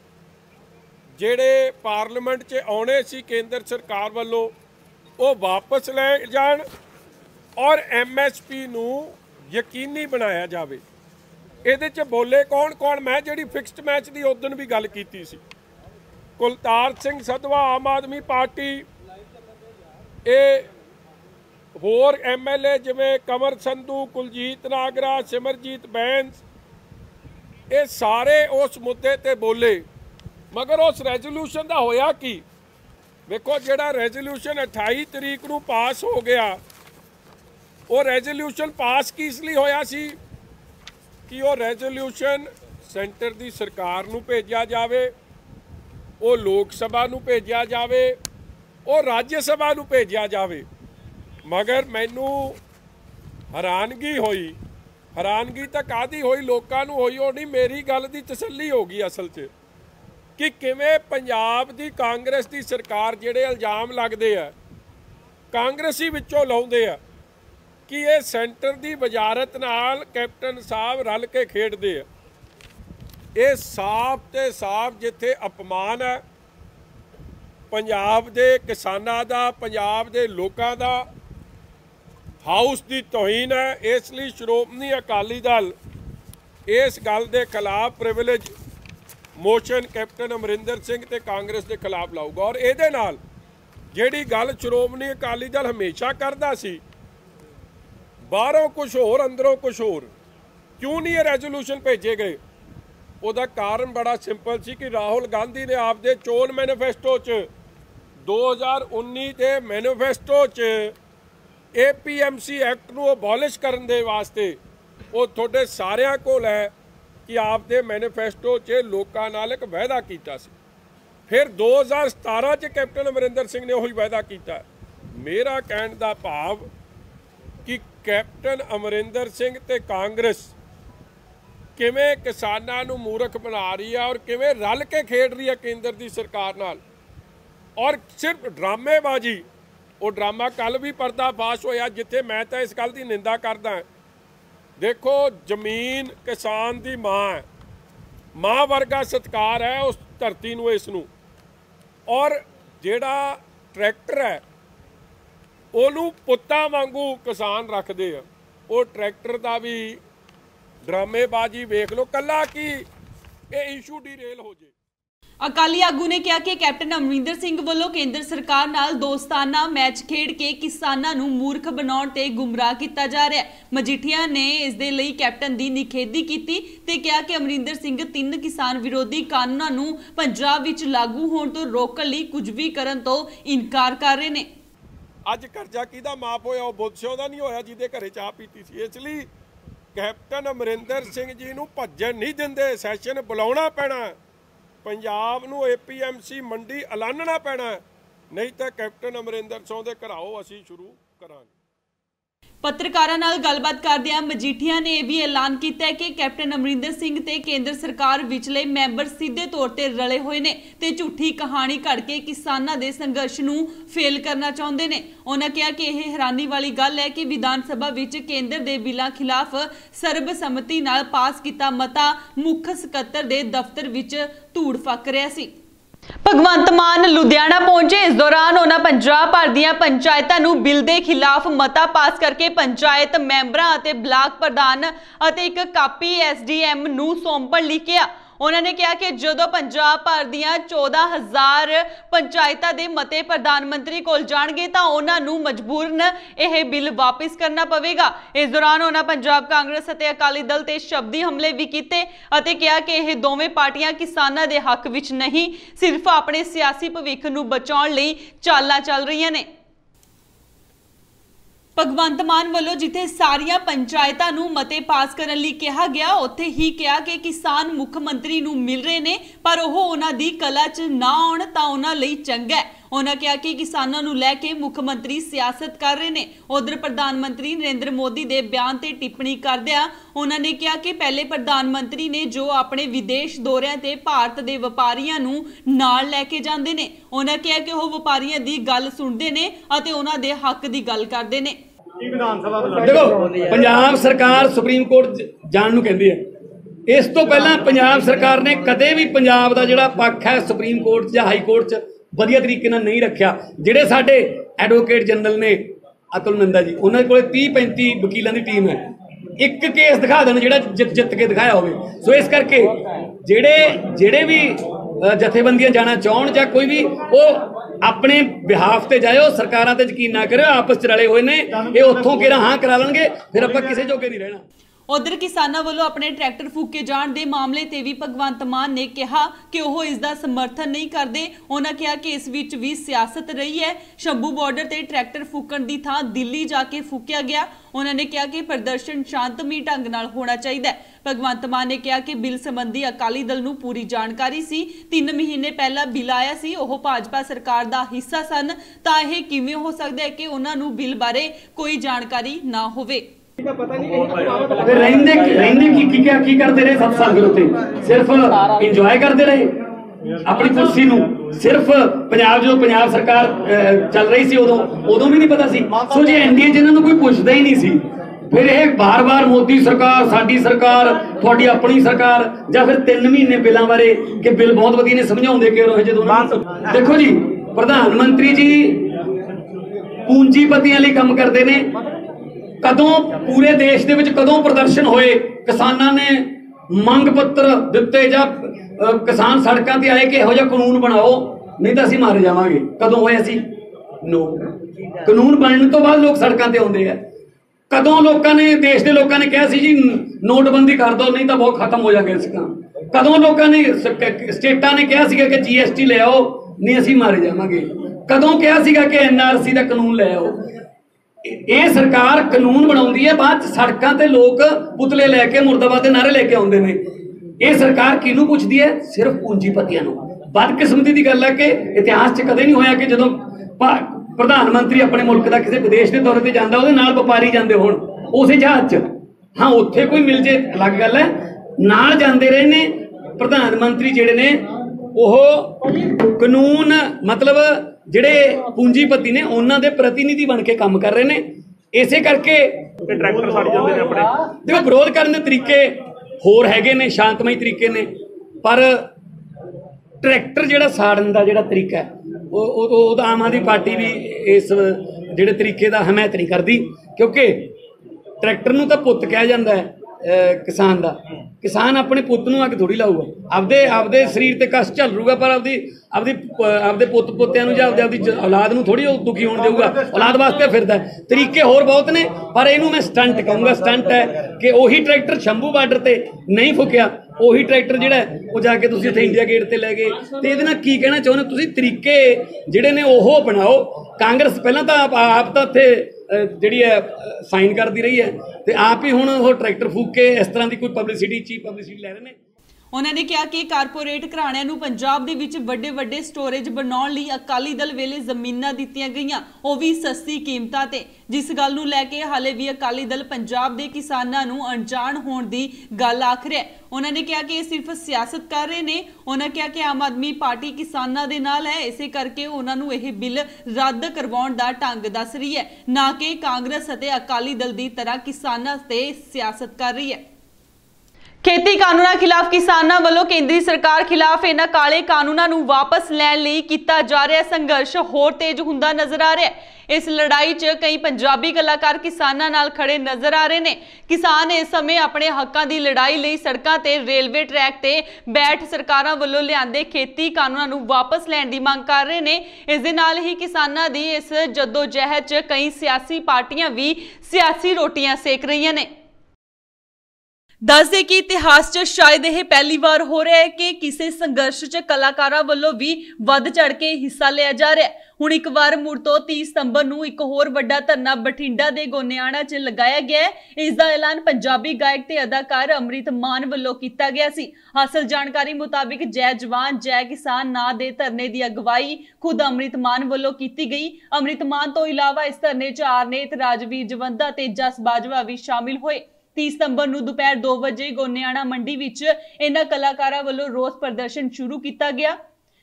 ਜਿਹੜੇ ਪਾਰਲੀਮੈਂਟ 'ਚ ਆਉਣੇ ਸੀ ਕੇਂਦਰ ਸਰਕਾਰ ਵੱਲੋਂ ਉਹ ਵਾਪਸ ਲੈ ਜਾਣ ਔਰ MSP ਨੂੰ ਯਕੀਨੀ ਬਣਾਇਆ ਜਾਵੇ। ਇਹਦੇ 'ਚ ਬੋਲੇ ਕੌਣ ਮੈਂ ਜਿਹੜੀ ਫਿਕਸਡ ਮੈਚ ਦੀ ਉਦੋਂ ਵੀ ਗੱਲ ਕੀਤੀ ਸੀ ਕੁਲਤਾਰ ਸਿੰਘ ਸੰਧਵਾ ਆਮ ਆਦਮੀ ਪਾਰਟੀ, ਇਹ ਹੋਰ MLA ਜਿਵੇਂ ਕੰਵਰ ਸੰਧੂ, ਕੁਲਜੀਤ ਨਾਗਰਾ, ਸਿਮਰਜੀਤ ਬੈਂਸ, ਇਹ ਸਾਰੇ ਉਸ ਮੁੱਦੇ ਤੇ ਬੋਲੇ ਮਗਰ ਉਸ ਰੈਜ਼ੋਲੂਸ਼ਨ ਦਾ ਹੋਇਆ ਕੀ? ਵੇਖੋ ਜਿਹੜਾ ਰੈਜ਼ੋਲੂਸ਼ਨ 28 ਤਰੀਕ ਨੂੰ ਪਾਸ ਹੋ ਗਿਆ ਉਹ ਰੈਜ਼ੋਲੂਸ਼ਨ ਪਾਸ ਕਿਸ ਲਈ ਹੋਇਆ ਸੀ ਕਿ ਉਹ ਰੈਜ਼ੋਲੂਸ਼ਨ ਸੈਂਟਰ ਦੀ ਸਰਕਾਰ ਨੂੰ ਭੇਜਿਆ ਜਾਵੇ, ਉਹ ਲੋਕ ਸਭਾ ਨੂੰ ਭੇਜਿਆ ਜਾਵੇ, ਉਹ ਰਾਜ ਸਭਾ ਨੂੰ ਭੇਜਿਆ ਜਾਵੇ। ਮਗਰ ਮੈਨੂੰ ਹੈਰਾਨਗੀ ਹੋਈ, ਹੈਰਾਨਗੀ ਤਾਂ ਕਾਹਦੀ ਹੋਈ, ਲੋਕਾਂ ਨੂੰ ਹੋਈ ਉਹ ਨਹੀਂ, ਮੇਰੀ ਗੱਲ ਦੀ ਤਸੱਲੀ ਹੋ ਗਈ ਅਸਲ 'ਚ ਕਿ ਕਿਵੇਂ ਪੰਜਾਬ ਦੀ ਕਾਂਗਰਸ ਦੀ ਸਰਕਾਰ ਜਿਹੜੇ ਇਲਜ਼ਾਮ ਲੱਗਦੇ ਆ ਕਾਂਗਰਸੀ ਵਿੱਚੋਂ ਲਾਉਂਦੇ ਆ ਕਿ ਇਹ ਸੈਂਟਰ ਦੀ ਵਜ਼ਾਰਤ ਨਾਲ ਕੈਪਟਨ ਸਾਹਿਬ ਰਲ ਕੇ ਖੇਡਦੇ ਆ। ਇਹ ਸਾਫ਼ ਤੇ ਸਾਫ਼ ਜਿੱਥੇ ਅਪਮਾਨ ਹੈ ਪੰਜਾਬ ਦੇ ਕਿਸਾਨਾਂ ਦਾ, ਪੰਜਾਬ ਦੇ ਲੋਕਾਂ ਦਾ, ਹਾਊਸ ਦੀ ਤੋਹੀਨ ਹੈ। ਇਸ ਲਈ ਸ਼੍ਰੋਮਣੀ ਅਕਾਲੀ ਦਲ ਇਸ ਗੱਲ ਦੇ ਖਿਲਾਫ privilege motion captain Amarinder Singh ਤੇ ਕਾਂਗਰਸ ਦੇ ਖਿਲਾਫ ਲਾਊਗਾ ਔਰ ਇਹਦੇ ਨਾਲ ਜਿਹੜੀ ਗੱਲ ਸ਼੍ਰੋਮਣੀ ਅਕਾਲੀ ਦਲ ਹਮੇਸ਼ਾ ਕਰਦਾ ਸੀ ਬਾਹਰੋਂ ਕੁਝ ਹੋਰ ਅੰਦਰੋਂ ਕੁਝ ਹੋਰ, ਕਿਉਂ ਨਹੀਂ ਇਹ ਰੈਜ਼ੋਲੂਸ਼ਨ ਭੇਜੇ ਗਏ? ਉਹਦਾ ਕਾਰਨ ਬੜਾ ਸਿੰਪਲ ਸੀ ਕਿ ਰਾਹੁਲ ਗਾਂਧੀ ਨੇ ਆਪਦੇ ਚੋਣ ਮੈਨੀਫੈਸਟੋ 'ਚ 2019 ਦੇ ਮੈਨੀਫੈਸਟੋ 'ਚ APMC ਐਕਟ ਨੂੰ ਅਬੋਲਿਸ਼ ਕਰਨ ਦੇ ਵਾਸਤੇ ਉਹ ਤੁਹਾਡੇ ਸਾਰਿਆਂ ਕੋਲ ਹੈ ਕਿ ਆਪਦੇ ਮੈਨੀਫੈਸਟੋ 'ਚ ਲੋਕਾਂ ਨਾਲ ਇੱਕ ਵਾਅਦਾ ਕੀਤਾ ਸੀ। ਫਿਰ 2017 'ਚ ਕੈਪਟਨ ਅਮਰਿੰਦਰ ਸਿੰਘ ਨੇ ਉਹੀ ਵਾਅਦਾ ਕੀਤਾ। ਮੇਰਾ ਕਹਿਣ ਦਾ ਭਾਵ ਕਿ ਕੈਪਟਨ ਅਮਰਿੰਦਰ ਸਿੰਘ ਤੇ ਕਾਂਗਰਸ ਕਿਵੇਂ ਕਿਸਾਨਾਂ ਨੂੰ ਮੂਰਖ ਬਣਾ ਰਹੀ ਹੈ ਔਰ ਕਿਵੇਂ ਰਲ ਕੇ ਖੇਡ ਰਹੀ ਹੈ ਕੇਂਦਰ ਦੀ ਸਰਕਾਰ ਨਾਲ ਔਰ ਸਿਰਫ ਡਰਾਮੇਬਾਜ਼ੀ। ਉਹ ਡਰਾਮਾ ਕੱਲ ਵੀ ਪਰਦਾਫਾਸ਼ ਹੋਇਆ ਜਿੱਥੇ ਮੈਂ ਤਾਂ ਇਸ ਗੱਲ ਦੀ ਨਿੰਦਾ ਕਰਦਾ। ਦੇਖੋ ਜ਼ਮੀਨ ਕਿਸਾਨ ਦੀ ਮਾਂ ਹੈ, ਮਾਂ ਵਰਗਾ ਸਤਿਕਾਰ ਹੈ ਉਸ ਧਰਤੀ ਨੂੰ, ਇਸ ਨੂੰ, ਔਰ ਜਿਹੜਾ ਟਰੈਕਟਰ ਹੈ ਉਹਨੂੰ ਪੁੱਤਾਂ ਵਾਂਗੂ ਕਿਸਾਨ ਰੱਖਦੇ ਆ। ਉਹ ਟਰੈਕਟਰ ਦਾ ਵੀ ਡਰਾਮੇਬਾਜ਼ੀ ਵੇਖ ਲਓ, ਕੱਲਾ ਕਿ ਇਹ ਇਸ਼ੂ ਡੀਰੇਲ ਹੋ ਜੇ। ਅਕਾਲੀ ਆਗੂ ਨੇ ਕਿਹਾ ਕਿ ਕੈਪਟਨ ਅਮਰਿੰਦਰ ਸਿੰਘ ਵੱਲੋਂ ਕੇਂਦਰ ਸਰਕਾਰ ਨਾਲ ਦੋਸਤਾਨਾ ਮੈਚ ਖੇਡ ਕੇ ਕਿਸਾਨਾਂ ਨੂੰ ਮੂਰਖ ਬਣਾਉਣ ਤੇ ਗੁੰਮਰਾਹ ਕੀਤਾ ਜਾ ਰਿਹਾ ਹੈ। ਮਜੀਠੀਆ ਨੇ ਇਸ ਦੇ ਲਈ ਕੈਪਟਨ ਦੀ ਨਿਖੇਧੀ ਕੀਤੀ ਤੇ ਕਿਹਾ ਕਿ ਅਮਰਿੰਦਰ ਸਿੰਘ 3 ਕਿਸਾਨ ਵਿਰੋਧੀ ਕਾਨੂੰਨਾਂ ਨੂੰ ਪੰਜਾਬ ਵਿੱਚ ਲਾਗੂ ਹੋਣ ਤੋਂ ਰੋਕਣ ਲਈ ਕੁਝ ਵੀ ਕਰਨ ਤੋਂ ਇਨਕਾਰ ਕਰ ਰਹੇ ਨੇ। ਅੱਜ ਕਰਜ਼ਾ ਕਿਹਦਾ ਮਾਫ ਹੋਇਆ? ਉਹ ਬੁੱਧ ਸਿਉਂ ਦਾ ਨਹੀਂ ਹੋਇਆ ਜਿਹਦੇ ਘਰੇ ਚਾਹ ਪੀਤੀ ਸੀ। ਇਸ ਲਈ ਕੈਪਟਨ ਅਮਰਿੰਦਰ ਸਿੰਘ ਜੀ ਨੂੰ ਭੱਜਣ ਨਹੀਂ ਦਿੰਦੇ, ਸੈਸ਼ਨ ਬੁਲਾਉਣਾ ਪੈਣਾ, ਪੰਜਾਬ ਨੂੰ APMC ਮੰਡੀ ਐਲਾਨਣਾ ਪੈਣਾ, ਨਹੀਂ ਤਾਂ ਕੈਪਟਨ ਅਮਰਿੰਦਰ ਸਿੰਘ ਦੇ ਘਰਾਓ ਅਸੀਂ ਸ਼ੁਰੂ ਕਰਾਂਗੇ। ਪੱਤਰਕਾਰਾਂ ਨਾਲ ਗੱਲਬਾਤ ਕਰਦਿਆਂ ਮਜੀਠੀਆ ਨੇ ਇਹ ਵੀ ਐਲਾਨ ਕੀਤਾ ਹੈ ਕਿ ਕੈਪਟਨ ਅਮਰਿੰਦਰ ਸਿੰਘ ਤੇ ਕੇਂਦਰ ਸਰਕਾਰ ਵਿਚਲੇ ਮੈਂਬਰ ਸਿੱਧੇ ਤੌਰ ਤੇ ਰਲੇ ਹੋਏ ਨੇ ਤੇ ਝੂਠੀ ਕਹਾਣੀ ਘੜ ਕੇ ਕਿਸਾਨਾਂ ਦੇ ਸੰਘਰਸ਼ ਨੂੰ ਫੇਲ ਕਰਨਾ ਚਾਹੁੰਦੇ ਨੇ। ਉਹਨਾਂ ਕਿਹਾ ਕਿ ਇਹ ਹੈਰਾਨੀ ਵਾਲੀ ਗੱਲ ਹੈ ਕਿ ਵਿਧਾਨ ਸਭਾ ਵਿੱਚ ਕੇਂਦਰ ਦੇ ਬਿੱਲਾਂ ਖਿਲਾਫ ਸਰਬਸੰਮਤੀ ਨਾਲ ਪਾਸ ਕੀਤਾ ਮਤਾ ਮੁੱਖ ਸਕੱਤਰ ਦੇ ਦਫ਼ਤਰ ਵਿੱਚ ਧੂੜ ਫੱਕ ਰਿਹਾ ਸੀ। ਭਗਵੰਤ ਮਾਨ ਲੁਧਿਆਣਾ ਪਹੁੰचे। इस दौरान उन्होंने पंजाब भर ਦੀਆਂ ਪੰਚਾਇਤਾਂ ਨੂੰ ਬਿੱਲ ਦੇ ਖਿਲਾਫ ਮਤਾ ਪਾਸ ਕਰਕੇ ਪੰਚਾਇਤ ਮੈਂਬਰਾਂ ਅਤੇ ਬਲਾਕ ਪ੍ਰਧਾਨ ਅਤੇ ਇੱਕ ਕਾਪੀ SDM ਨੂੰ ਸੌਂਪਣ ਲਈ ਕਿਹਾ। उन्होंने कहा कि जो पंजाब भर दियां 14,000 पंचायतां दे मते प्रधानमंत्री कोल जाणगे तां उन्हां नूं मजबूरन यह बिल वापस करना पवेगा। इस दौरान उन्होंने पंजाब कांग्रेस अते अकाली दल ते शब्दी हमले भी कीते अते कहा कि यह दोवें पार्टियां किसानां दे हक विच नहीं सिर्फ अपने सियासी भविख नूं बचाउण लई चालां चल रहीआं ने। भगवंत मान वालों जिथे सारिया पंचायतां नूं मते पास करन लई कहा गया उत्थे ही कहा कि किसान मुख्यमंत्री नूं मिल रहे ने पर ओह उन्हां दी कला च ना आउण तां उन्हां लई चंगा है। उन्होंने कहा कि किसानों नूं लैके मुख्यमंत्री सियासत कर रहे ने। उधर प्रधानमंत्री नरेंद्र मोदी दे बयान ते टिप्पणी करदिआं उन्होंने कहा कि पहले प्रधानमंत्री ने जो अपने विदेश दौरियां ते भारत दे व्यापारियां नूं नाल लैके जांदे ने। उन्होंने कहा कि ओह व्यापारियां दी गल सुणदे ने अते उन्हां दे हक दी गल करदे ने। देखो पंजाब सरकार सुप्रीम कोर्ट जाण नूं कहंदी है। इस तो पहला पंजाब सरकार ने कदे भी पंजाब दा जिहड़ा पक्ष है सुप्रीम कोर्ट या हाई कोर्ट च वधिया तरीके नाल नहीं रखिया। जिहड़े साडे एडवोकेट जनरल ने अतुल नंदा जी उन्हां कोल 30-35 वकीलों की टीम है। एक केस दिखा देना जिहड़ा जित के दिखाया होवे। सो इस करके जिहड़े भी जथेबंदियां जाना चाहण या कोई भी वो अपने बिहाफ ते जाए सरकारां ते यकीन ना करे आपस च रले हुए ने ये उत्थों किहड़ा हाँ करा लणगे फिर आपां किसे जोगे नहीं रहना। उधर किसानों वालों अपने ट्रैक्टर फूके जाण दे मामले ते भी भगवंत मान ने कहा कि वह इसका समर्थन नहीं करते। उन्होंने कहा कि इस विच भी सियासत रही है। शंभू बॉर्डर ते ट्रैक्टर फूकण दी थां दिल्ली जाके फूकिया गया। उन्होंने कहा कि प्रदर्शन शांतमई ढंग नाल होना चाहिए। भगवंत मान ने कहा कि बिल संबंधी अकाली दल नूं पूरी जानकारी सी। 3 महीने पहला बिल आया सी ओह भाजपा सरकार दा हिस्सा सन तां इह किवें हो सकदा है कि उन्हां नूं बिल बारे कोई जानकारी ना होवे। की करते रहे 7 साल के सिर्फ इंजॉय करते रहे अपनी कुर्सी नूं। सिर्फ पंजाब सरकार चल रही सी उदों भी नहीं पता सी। सो जे एनडीए जिन्हां नूं कोई पुछदा ही नहीं सी फिर ये बार बार मोदी सरकार साडी सरकार थोड़ी अपनी सरकार या फिर 3 महीने बिलों बारे कि बिल बहुत वधिया ने समझाउंदे कि जो देखो जी प्रधानमंत्री जी पूंजीपतियां लई काम करते ने। कदों पूरे देश दे विच कदों प्रदर्शन होए किसानां ने मंग पत्र दिते जां किसान सड़कों ते आए कि इहो जिहा कानून बनाओ नहीं तो असीं मारे जावांगे। कदों होया सी? नो। कानून बनने तो बाद लोग सड़कों ते आउंदे आ। कदों लोगों ने देश के लोगों ने कहा सी जी नोटबंदी कर दो नहीं तो बहुत खत्म हो जाएगा इसका। कदों लोगों ने स्टेटां ने कहा सीगा कि GST ले आओ नहीं असीं मारे जावांगे। कदों कहा सीगा कि NRC का कानून ले आओ। ये सरकार कानून बनाउंदी है बाद सड़कों ते लोग पुतले लैके मुर्दाबाद के नारे लेके आउंदे ने। ये सरकार किनू पुछदी है? सिर्फ पूंजीपतियां नूं। बदकिस्मती की गल है कि इतिहास च कदे नहीं होया कि जदों प्रधानमंत्री अपने मुल्क का किसी विदेश के दौरे पर जाता वो व्यापारी जाते हो उस जहाज च। हाँ उत्थे कोई मिल जाए अलग गल है। नाल जाते रहे ने प्रधानमंत्री जिहड़े ने वो कानून मतलब जिहड़े पूंजीपति ने उन्हां दे प्रतिनिधि बन के काम कर रहे ने। इसे करके ट्रैक्टर साड़ जाते हैं अपने। देखो विरोध करने के तरीके होर हैगे ने शांतमई तरीके ने पर ट्रैक्टर जिहड़ा साड़न दा जिहड़ा तरीका है वो आम आदमी पार्टी भी इस जिहड़े तरीके दा हमायत नहीं करती क्योंकि ट्रैक्टर नूं तां पुत्त कहा जाता है किसान दा। किसान अपने पुत्त नूं अग थोड़ी लाऊगा आपदे शरीर ते कष्ट झल रूगा पर आपदे पुत्त पोतियां नूं जां आपदी औलाद नूं थोड़ी दुखी होण देऊगा। औलाद वास्ते फिरदा तरीके होर बहुत ने पर इहनूं मैं स्टंट कहूँगा। स्टंट है कि उही ट्रैक्टर शंभू बार्डर ते नहीं फुकिया उही ट्रैक्टर जिहड़ा वो जाके तुसीं उत्थे इंडिया गेट ते लै गए ते इहदे नाल की कहना चाहुंदे तुसीं तरीके जिहड़े ने ओह अपनाओ। कांग्रेस पहलां तां आप तां उत्थे जिहड़ी है साइन करती रही है तो आप ही हुण ओह ट्रैक्टर फूक के इस तरह की कोई पब्लिसिटी चीप पब्लिसिटी लै रहे हैं। उन्होंने कहा कि कारपोरेट घराणिਆਂ ਨੂੰ ਪੰਜਾਬ ਦੇ ਵਿੱਚ ਵੱਡੇ ਸਟੋਰੇਜ ਬਣਾਉਣ ਲਈ ਅਕਾਲੀ ਦਲ ਵੇਲੇ ਜ਼ਮੀਨਾਂ ਦਿੱਤੀਆਂ ਗਈਆਂ, ਉਹ ਵੀ ਸਸਤੀ ਕੀਮਤਾਂ ਤੇ, ਜਿਸ ਗੱਲ ਨੂੰ ਲੈ ਕੇ ਹਾਲੇ ਵੀ ਅਕਾਲੀ ਦਲ ਪੰਜਾਬ ਦੇ ਕਿਸਾਨਾਂ ਨੂੰ ਅਣਜਾਣ ਹੋਣ ਦੀ ਗੱਲ ਆਖ ਰਿਹਾ ਹੈ। ਉਹਨਾਂ ਨੇ ਕਿਹਾ ਕਿ ਇਹ ਸਿਰਫ ਸਿਆਸਤ ਕਰ ਰਹੇ ਨੇ। ਉਹਨਾਂ ਕਿਹਾ ਕਿ ਆਮ ਆਦਮੀ ਪਾਰਟੀ ਕਿਸਾਨਾਂ ਦੇ ਨਾਲ ਹੈ, ਇਸੇ ਕਰਕੇ ਉਹਨਾਂ ਨੂੰ ਇਹ ਬਿੱਲ ਰੱਦ ਕਰਵਾਉਣ ਦਾ ਢੰਗ ਦੱਸ ਰਹੀ ਹੈ, ਨਾ ਕਿ ਕਾਂਗਰਸ ਅਤੇ ਅਕਾਲੀ ਦਲ ਦੀ ਤਰ੍ਹਾਂ ਕਿਸਾਨਾਂ ਤੇ ਸਿਆਸਤ ਕਰ ਰਹੀ ਹੈ। खेती कानूनों खिलाफ किसानों वालों केंद्रीय सरकार खिलाफ इन्हां काले कानूनों नूं वापस लैण लई कीता जा रहा संघर्ष होर तेज हुंदा नजर आ रहा है। इस लड़ाई च कई पंजाबी कलाकार किसानां नाल खड़े नजर आ रहे ने। किसान इस समय अपने हक्कां दी लड़ाई लई सड़कां ते रेलवे ट्रैक ते बैठ सरकारां वालों लिआंदे खेती कानूनां नूं वापस लैण दी मंग कर रहे ने। इस दे नाल ही किसानां दी इस जद्दोजहद च कई सियासी पार्टियां भी सियासी रोटियां सेक रहीआं ने। दस दे कि इतिहास च शायद यह पहली बार हो रहा है कि किसी संघर्ष च कलाकारां वालों भी वध चढ़ के हिस्सा लिया जा रहा है। हुण एक बार मुड़ तो 30 सितंबर नूं एक होर वड्डा धरना बठिंडा दे गोनियाना च लगाया गया है। इस दा ऐलान पंजाबी गायक ते अदाकार अमृत मान वालों कीता गया सी। हासिल जानकारी मुताबिक जय जवान जय किसान नां दे धरने दी अगवाई खुद अमृत मान वालों कीती गई। अमृत मान तो इलावा इस धरने च आरनेत राजवीर जवंदा ते जस बाजवा भी शामिल होए। 30 सितंबर ਨੂੰ ਦੁਪਹਿਰ 2 ਵਜੇ ਗੋਨਿਆਣਾ ਮੰਡੀ ਵਿੱਚ ਇਹਨਾਂ ਕਲਾਕਾਰਾਂ ਵੱਲੋਂ ਰੋਸ ਪ੍ਰਦਰਸ਼ਨ ਸ਼ੁਰੂ ਕੀਤਾ ਗਿਆ।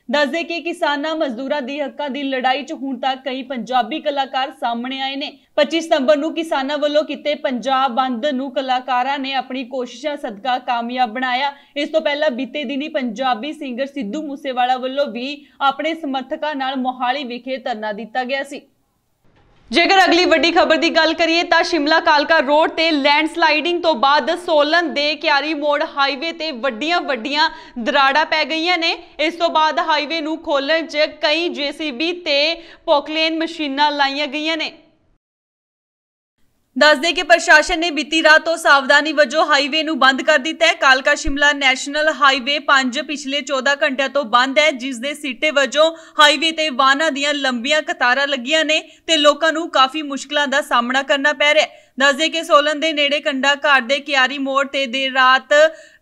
ਦੱਸਦੇ ਕਿ ਕਿਸਾਨਾਂ ਮਜ਼ਦੂਰਾਂ ਦੀ ਹੱਕਾਂ ਦੀ ਲੜਾਈ 'ਚ ਹੁਣ ਤੱਕ ਕਈ ਪੰਜਾਬੀ ਕਲਾਕਾਰ ਸਾਹਮਣੇ ਆਏ ਨੇ। 25 ਸਤੰਬਰ ਨੂੰ ਕਿਸਾਨਾਂ ਵੱਲੋਂ ਕੀਤੇ ਪੰਜਾਬ ਬੰਦ ਨੂੰ ਕਲਾਕਾਰਾਂ ਨੇ ਆਪਣੀ ਕੋਸ਼ਿਸ਼ਾਂ ਸਦਕਾ ਕਾਮਯਾਬ ਬਣਾਇਆ। ਇਸ ਤੋਂ ਪਹਿਲਾਂ ਬੀਤੇ ਦਿਨੀ ਪੰਜਾਬੀ ਸਿੰਗਰ ਸਿੱਧੂ ਮੂਸੇਵਾਲਾ ਵੱਲੋਂ ਵੀ ਆਪਣੇ ਸਮਰਥਕਾਂ ਨਾਲ ਮੋਹਾਲੀ ਵਿਖੇ ਧਰਨਾ ਦਿੱਤਾ ਗਿਆ ਸੀ। जेकर अगली वड्डी खबर की गल करिए तो शिमला कालका रोड ते लैंडस्लाइडिंग तो बाद सोलन दे क्यारी मोड़ हाईवे ते वड्डियां दराड़ा पै गई ने। इस तो बाद हाईवे नूं खोलण च कई JCB ते पोकलेन मशीनां लाईयां गईयां ने। दस दे कि प्रशासन ने बीती रात तो सावधानी वजों हाईवे नूं बंद कर दिता है। कालका शिमला नैशनल हाईवे 5 पिछले 14 घंटिया तो बंद है, जिस दे सीटे वजों हाईवे ते वाहनां दीयां लंबियां कतारां लगियां ने ते लोकां नूं काफी मुश्किलां दा सामना करना पै रहा है। दस दे कि सोलन दे नेड़े कंडा घाट दे क्यारी मोड़ ते देर रात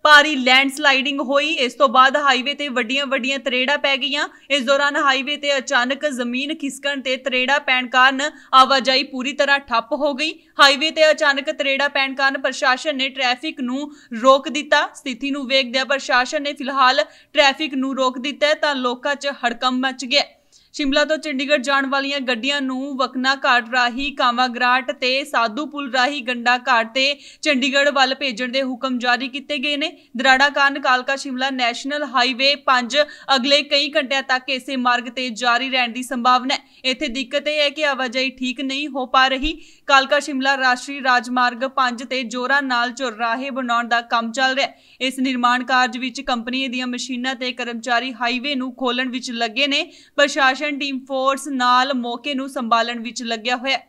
भारी लैंडस्लाइडिंग हुई। इस तो बाद हाईवे ते वड्डियां तरेड़ा पै गईयां। इस दौरान हाईवे ते अचानक जमीन खिसकण ते तरेड़ा पैण कारण आवाजाही पूरी तरह ठप हो गई। हाईवे ते अचानक तरेड़ा पैण कारण प्रशासन ने ट्रैफिक नूं रोक दिता। स्थिति नूं वेखदे प्रशासन ने फिलहाल ट्रैफिक नूं रोक दिता है तां लोकां च हड़कंप मच गया। शिमला तो चंडीगढ़ जाण वालियां गड्डियां नूं वकना घाट राही कामाग्राट ते साधू पुल राही गंडा घाट ते चंडीगढ़ वल भेजण दे हुक्म जारी किए गए ने। दराड़ा कारण कालका शिमला नैशनल हाईवे 5 अगले कई घंटिया तक इसे मार्ग ते जारी रहने की संभावना है। इत्थे दिक्कत यह है कि आवाजाही ठीक नहीं हो पा रही। कालका शिमला राष्ट्रीय राजमार्ग 5 ते जोरा नाल चौराहे बनाउण दा काम चल रहा है। इस निर्माण कार्य विच कंपनी दीयां मशीनां ते कर्मचारी हाईवे नूं खोलण विच लगे ने। प्रशासन टीम फोर्स नाल मौके नूं संभालण विच लग्या होया।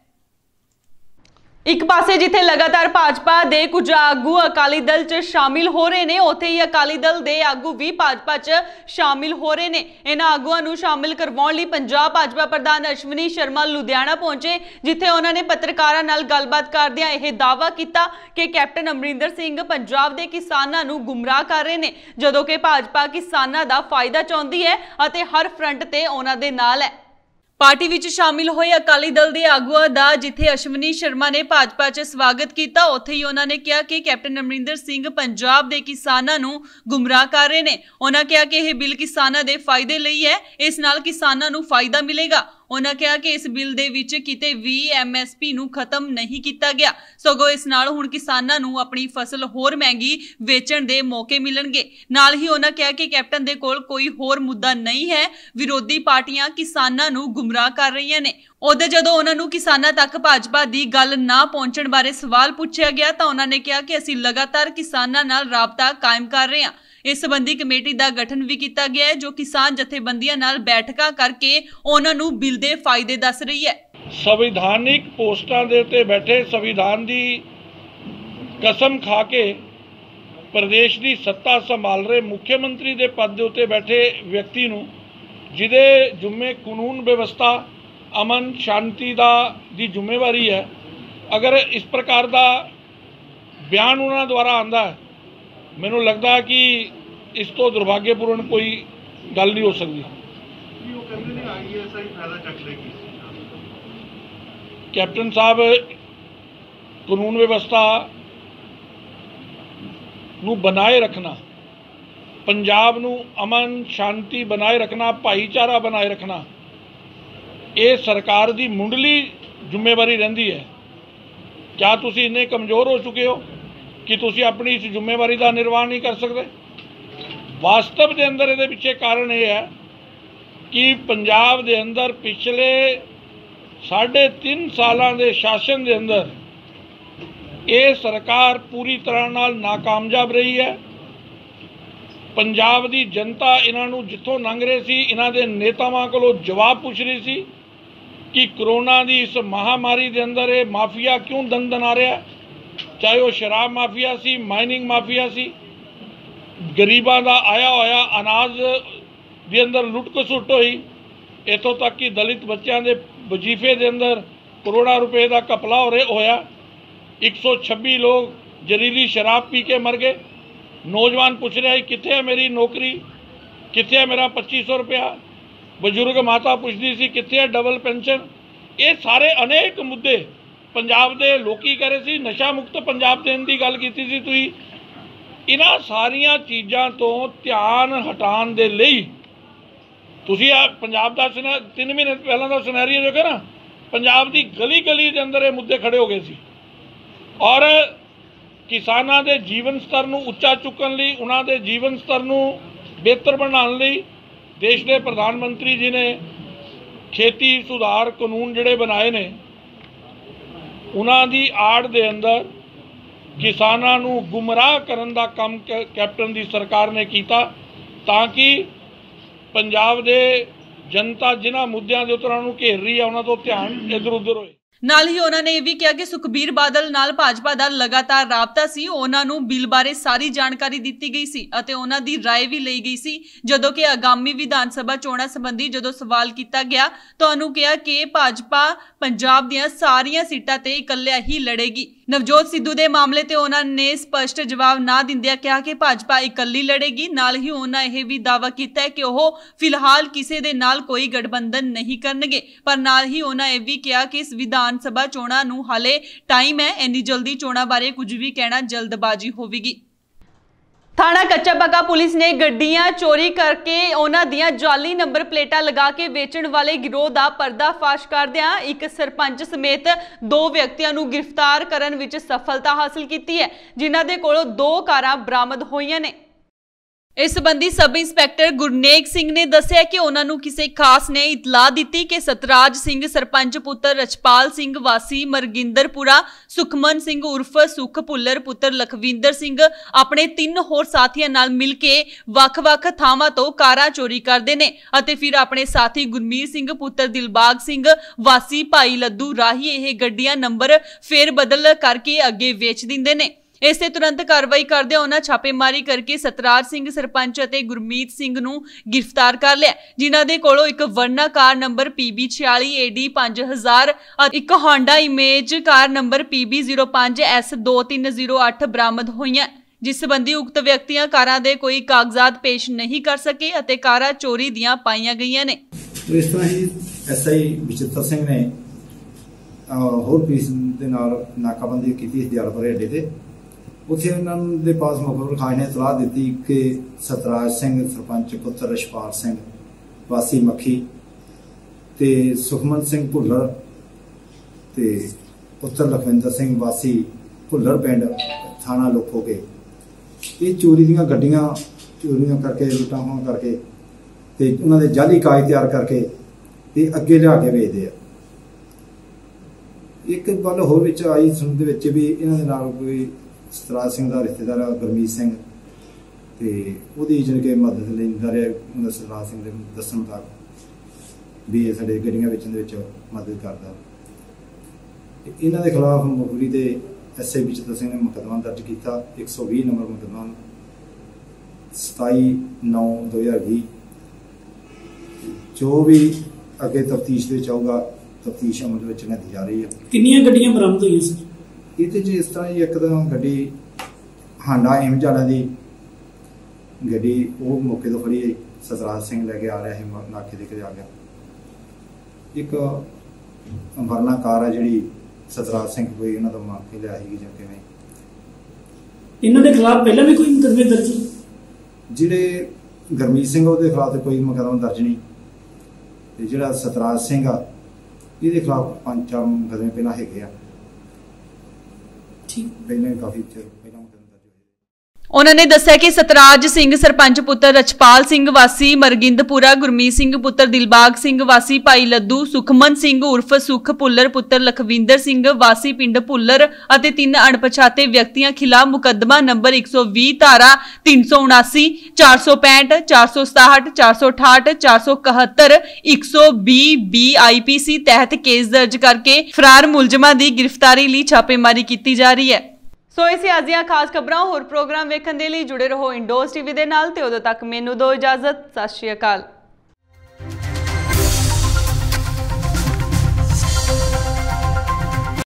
एक पासे जिथे लगातार भाजपा दे कुछ आगू अकाली दल च शामिल हो रहे ने, उत्थे ही अकाली दल दे आगू भी भाजपा च शामिल हो रहे ने। इन्हां आगूआं नूं शामिल करवाउण लई पंजाब भाजपा प्रधान अश्विनी शर्मा लुधियाना पहुंचे, जिथे उन्होंने पत्रकारां नाल गलबात करदिआं यह दावा किया कि कैप्टन अमरिंदर सिंह पंजाब दे किसानां नूं गुमराह कर रहे ने, जदों कि भाजपा किसानां दा फायदा चाहुंदी है अते हर फ्रंट ते उन्हां दे नाल है। पार्टी विच शामिल होए अकाली दल के आगुआं दा जिथे अश्विनी शर्मा ने भाजपा च स्वागत किया, उत्थे ही उन्होंने कहा कि कैप्टन अमरिंदर सिंह पंजाब के किसानां नूं गुमराह कर रहे हैं। उन्होंने कहा कि यह बिल किसानां दे फायदे लई है, इस नाल किसानां नूं फायदा मिलेगा। उन्होंने कहा कि इस बिल दे विच किते भी MSP नूं खत्म नहीं किया गया, सगों इस नाल हुण किसानां नूं अपनी फसल होर महंगी वेचण दे मौके मिलणगे। नाल ही उन्होंने कहा कि कैप्टन दे कोल कोई होर मुद्दा नहीं है, विरोधी पार्टियां किसानां नूं गुमराह कर रही ने। उधर जदों उन्होंने किसानां तक भाजपा की गल ना पहुंचण बारे सवाल पूछा गया तो उन्होंने कहा कि असीं लगातार किसानां नाल राबता कायम कर रहे हैं। इस संबंधी कमेटी का गठन भी किया गया है, जो किसान जथेबंदियां नाल बैठकां करके उन्हां नूं बिल दे फायदे दस रही है। संविधानिक पोस्टां दे उत्ते बैठे संविधान की कसम खा के प्रदेश की सत्ता संभाल रहे मुख्यमंत्री के पद के उत्ते बैठे व्यक्ति नूं जिहदे जुम्मे कानून व्यवस्था अमन शांति दी जिम्मेवारी है, अगर इस प्रकार का बयान उन्होंने द्वारा आंदा है, मैनूं लगता कि ਇਸ ਤੋਂ ਦੁਰਭਾਗਿਆਪੂਰਨ ਕੋਈ ਗੱਲ ਨਹੀਂ ਹੋ ਸਕਦੀ। ਕੈਪਟਨ ਸਾਹਿਬ ਕਾਨੂੰਨ ਵਿਵਸਥਾ ਨੂੰ ਬਣਾਏ ਰੱਖਣਾ, ਪੰਜਾਬ ਨੂੰ ਅਮਨ ਸ਼ਾਂਤੀ ਬਣਾਏ ਰੱਖਣਾ, ਭਾਈਚਾਰਾ ਬਣਾਏ ਰੱਖਣਾ, ਇਹ ਸਰਕਾਰ ਦੀ ਮੁੱਢਲੀ ਜ਼ਿੰਮੇਵਾਰੀ ਰਹਿੰਦੀ ਹੈ। क्या तुसी इन्ने कमज़ोर हो चुके हो कि तुसी अपनी इस जिम्मेवारी का निर्वाह नहीं कर सकते? वास्तव के अंदर ये पिछे कारण ये है कि पंजाब के अंदर पिछले 3.5 सालों के शासन के अंदर ये सरकार पूरी तरह नाल नाकामयाब रही है। पंजाब की जनता इन्हों जिथों लंघ रही सी, इन्हों के नेतावां कोलों जवाब पूछ रही सी कि कोरोना की इस महामारी के अंदर ये माफिया क्यों दन दना रहा है। चाहे वह शराब माफिया सी, माइनिंग माफिया सी, गरीबों का आया होया अनाज के अंदर लुट खसुट हुई, इतों तक कि दलित बच्चों के वजीफे के अंदर करोड़ों रुपए का घपला होया। 126 लोग जहरीली शराब पी के मर गए। नौजवान पूछ रहे कित्थे है मेरी नौकरी, कित्थे है मेरा 2500 रुपया। बजुर्ग माता पूछती सी कित्थे है डबल पेंशन। ये सारे अनेक मुद्दे पंजाब के लोग कह रहे सी नशा मुक्त पंजाब देने की गल की सी। तुसी इन्हां सारियां चीज़ां तो ध्यान हटाने दे लई तुसी पंजाब का 3 महीने पहला का सिनेरियो जो है ना, पंजाब की गली गली के अंदर ये मुद्दे खड़े हो गए सी। और किसानों के जीवन स्तर नूं उच्चा चुकन लई, उन्हां दे जीवन स्तर नूं बेहतर बनाने लई देश के प्रधानमंत्री जी ने खेती सुधार कानून जिहड़े बनाए ने, उन्हां दी आड़ दे अंदर किसानां नूं गुमराह करन दा काम कैप्टन दी सरकार ने कीता, ताकि पंजाब दे जनता जिन्हां मुद्दिआं दे उत्ते उन्हां नूं घेर रही है उन्हां तों ध्यान इधर उधर होए। ਨਾਲ ਹੀ ਉਹਨਾਂ ਨੇ ਇਹ ਵੀ ਕਿਹਾ ਕਿ ਸੁਖਬੀਰ ਬਾਦਲ ਨਾਲ ਭਾਜਪਾ ਦਾ ਲਗਾਤਾਰ ਰਾਬਤਾ ਸੀ। ਉਹਨਾਂ ਨੂੰ ਬਿੱਲ ਬਾਰੇ ਸਾਰੀ ਜਾਣਕਾਰੀ ਦਿੱਤੀ ਗਈ ਸੀ ਅਤੇ ਉਹਨਾਂ ਦੀ ਰਾਏ ਵੀ ਲਈ ਗਈ ਸੀ। ਜਦੋਂ ਕਿ ਆਗਾਮੀ ਵਿਧਾਨ ਸਭਾ ਚੋਣਾਂ ਸੰਬੰਧੀ ਜਦੋਂ ਸਵਾਲ ਕੀਤਾ ਗਿਆ ਤਾਂ ਉਹਨੂੰ ਕਿਹਾ ਕਿ ਭਾਜਪਾ ਪੰਜਾਬ ਦੀਆਂ ਸਾਰੀਆਂ ਸੀਟਾਂ ਤੇ ਇਕੱਲਿਆਂ ਹੀ ਲੜੇਗੀ। ਨਵਜੋਤ ਸਿੱਧੂ ਦੇ ਮਾਮਲੇ ਤੇ ਉਹਨਾਂ ਨੇ ਸਪਸ਼ਟ ਜਵਾਬ ਨਾ ਦਿੰਦਿਆਂ ਕਿਹਾ ਕਿ ਭਾਜਪਾ ਇਕੱਲੀ ਲੜੇਗੀ। ਨਾਲ ਹੀ ਉਹਨਾਂ ਇਹ ਵੀ ਦਾਅਵਾ ਕੀਤਾ ਹੈ ਕਿ ਉਹ ਫਿਲਹਾਲ ਕਿਸੇ ਦੇ ਨਾਲ ਕੋਈ ਗਠਬੰਧਨ ਨਹੀਂ ਕਰਨਗੇ। ਪਰ ਨਾਲ ਹੀ ਉਹਨਾਂ ਇਹ ਵੀ ਕਿਹਾ ਕਿ ਇਸ ਵਿਧਾਨ ਸਭਾ ਚੋਣਾਂ ਨੂੰ ਹਾਲੇ ਟਾਈਮ ਹੈ, ਇੰਨੀ ਜਲਦੀ ਚੋਣਾਂ ਬਾਰੇ ਕੁਝ ਵੀ ਕਹਿਣਾ ਜਲਦਬਾਜ਼ੀ ਹੋਵੇਗੀ। थाना कच्चा बगा पुलिस ने गड्डियां चोरी करके उन्हां दियां जाली नंबर प्लेटां लगा के बेचण वाले गिरोह दा पर्दाफाश करदिआं एक सरपंच समेत 2 व्यक्तियों नूं गिरफ्तार करन विच सफलता हासिल कीती है, जिन्हां दे कोलों 2 कारां बरामद होईआं ने। इस संबंधी सब इंस्पैक्टर गुरनेक सिंह ने दस्सिया कि उन्होंने किसी खास ने इतलाह दी कि सतराज सिंह सरपंच पुत्र रचपाल सिंह वासी मरगिंदरपुरा, सुखमन सिंह उर्फ सुख भुल्लर पुत्र लखविंदर सिंह अपने 3 होर साथियों नाल मिल के वख-वख थावां तो कारां चोरी करते हैं और फिर अपने साथी गुरमीत सिंह पुत्र दिलबाग सिंह वासी भाई लद्दू राही यह गड्डियां नंबर फेर बदल करके अगे वेच दिंदे ने। इसे तुरंत कार्रवाई करदे उन्हां छापेमारी करके सतराज सिंह सरपंच और गुरमीत सिंह नूं गिरफ्तार कर लिया, जिन्हां दे कोलों एक वर्ना कार नंबर PB 46 AD 5000 और एक Honda image car number PB 05 S 2308 बरामद होईआं, जिस संबंधी उक्त व्यक्तियां कारां दे कोई कागजात पेश नहीं कर सके और कारां चोरी दियां पाईआं गईआं ने। इस तरह ही SI विचित्र सिंह ने होर पुलिस दे नाल नाकाबंदी कीती दियालपुर अड्डे ते। उत्थे उन्होंने दे पास मुखबिर खान ने सलाह दी कि सतराज सिंह सरपंच पुत्र रछपाल सिंह वासी मक्खी ते सुखमन सिंह भुल्लर ते पुत्र लखविंदर सिंह वासी भुल्लर पिंड थाना लोखो के ये चोरी दी गड्डियां चोरियां करके लुट्टां होण करके ते उन्हां दे जाली कागज तैयार करके ते अगे लिया के भेजदे आ। एक गल होर विच आई सुन दे विच भी इन्हां दे नाल कोई सतराज सिंह का रिश्तेदार गुरमीत सिंह ते उहदी जानी कि मदद लैंदा रहा। सतराज सिंह के दस्सण मुताबक भी साडे गड्डियां बेचण दे विच मदद करदा। इन्हां दे खिलाफ मुखबिरी ते SI विचित्र सिंह ने मुकदमा दर्ज किया 120 नंबर मुकदमा 27/9/2020। जो भी अगे तफ्तीश दे आऊगा तफ्तीश अमल विच लिआंदी जा रही है। कितनियां गड्डियां बरामद होईआं सर? ये इस तरह ही एक गड्डी हांडा इमेज वाले की ਗੱਡੀ ਉਹ ਮੌਕੇ ਤੋਂ ਫੜੀ ਸਤਰਾਜ ਸਿੰਘ ਲੈ ਕੇ ਆ ਰਿਹਾ ਸੀ ਨਾਕੇ ਦੇ ਕੇ ਆ ਗਿਆ। ਇੱਕ ਵਰਨਾ ਕਾਰ ਆ ਜਿਹੜੀ ਸਤਰਾਜ ਸਿੰਘ ਕੋਈ ਇਹਨਾਂ ਤੋਂ ਮੰਗ ਕੇ ਲਿਆ ਸੀਗੀ ਜਾਂ ਕਿਵੇਂ। ਇਹਨਾਂ ਦੇ ਖਿਲਾਫ ਪਹਿਲਾਂ ਵੀ ਕੋਈ ਮੁਕੱਦਮੇ ਦਰਜ? ਜਿਹੜੇ ਗੁਰਮੀਤ ਸਿੰਘ ਉਹਦੇ ਖਿਲਾਫ ਤੇ ਕੋਈ ਮੁਕੱਦਮਾ ਦਰਜ ਨਹੀਂ, ਤੇ ਜਿਹੜਾ ਸਤਰਾਜ ਸਿੰਘ ਆ ਇਹਦੇ ਖਿਲਾਫ 5-4 ਮੁਕੱਦਮੇ ਪਹਿਲਾਂ ਹੈਗੇ ਆ। ਠੀਕ, ਪਹਿਲਾਂ ਕਾਫੀ ਚਿਰ ਪਹਿਲਾਂ। ਉਹਨਾਂ ਨੇ ਦੱਸਿਆ ਕਿ ਸਤਰਾਜ ਸਿੰਘ ਸਰਪੰਚ ਪੁੱਤਰ ਰਛਪਾਲ ਸਿੰਘ ਵਾਸੀ ਮਰਗਿੰਦਪੁਰਾ, ਗੁਰਮੀਤ ਸਿੰਘ ਪੁੱਤਰ ਦਿਲਬਾਗ ਸਿੰਘ ਵਾਸੀ ਭਾਈ ਲੱਦੂ, ਸੁਖਮਨ ਸਿੰਘ ਉਰਫ ਸੁਖ ਪੁੱਲਰ ਪੁੱਤਰ ਲਖਵਿੰਦਰ ਸਿੰਘ ਵਾਸੀ ਪਿੰਡ ਪੁੱਲਰ ਅਤੇ 3 ਅਣਪਛਾਤੇ ਵਿਅਕਤੀਆਂ ਖਿਲਾਫ ਮੁਕੱਦਮਾ ਨੰਬਰ 120 ਧਾਰਾ 379, 465, 467, 468, 471, 120 BIPC ਤਹਿਤ ਕੇਸ ਦਰਜ ਕਰਕੇ ਫਰਾਰ ਮੁਲਜ਼ਮਾਂ ਦੀ ਗ੍ਰਿਫਤਾਰੀ ਲਈ ਛਾਪੇਮਾਰੀ ਕੀਤੀ ਜਾ ਰਹੀ ਹੈ। ਸੋ ਇਸ ਅੱਜ ਦੀਆਂ ਖਾਸ ਖਬਰਾਂ ਹੋਰ ਪ੍ਰੋਗਰਾਮ ਵੇਖਣ ਦੇ ਲਈ ਜੁੜੇ ਰਹੋ ਇੰਡੋਜ਼ ਟੀਵੀ ਦੇ ਨਾਲ ਤੇ ਉਦੋਂ ਤੱਕ ਮੈਨੂੰ ਦਿਓ ਇਜਾਜ਼ਤ। ਸਤਿ ਸ਼੍ਰੀ ਅਕਾਲ।